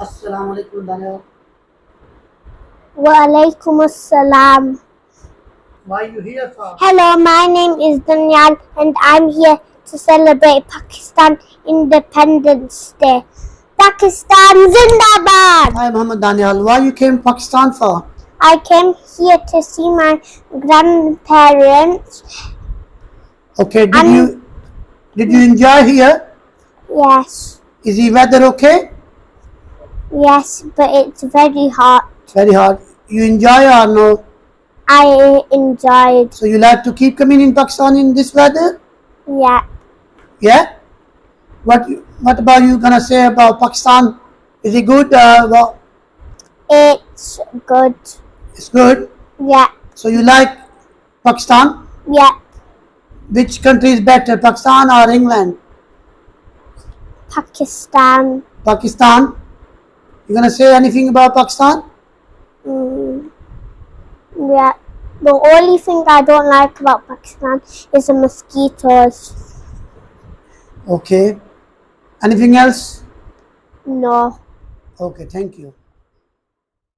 Assalamu alaikum, Daniel. Wa alaikum assalam. Why are you here for? Hello, my name is Daniel and I'm here to celebrate Pakistan Independence Day. Pakistan Zindabad! Hi, Muhammad Daniel. Why you came to Pakistan for? I came here to see my grandparents. Okay, did you enjoy here? Yes, Is the weather okay? yes, but it's very hot. Very hot. You enjoy or no? I enjoyed. So you like to keep coming in Pakistan in this weather? Yeah, Yeah? What about you gonna say about Pakistan? Is it good? it's good. It's good. Yeah, So you like Pakistan? yeah, Which country is better, Pakistan or England? Pakistan. Pakistan. You gonna say anything about Pakistan? Yeah, the only thing I don't like about Pakistan is the mosquitoes. Okay. Anything else? No. Okay, thank you.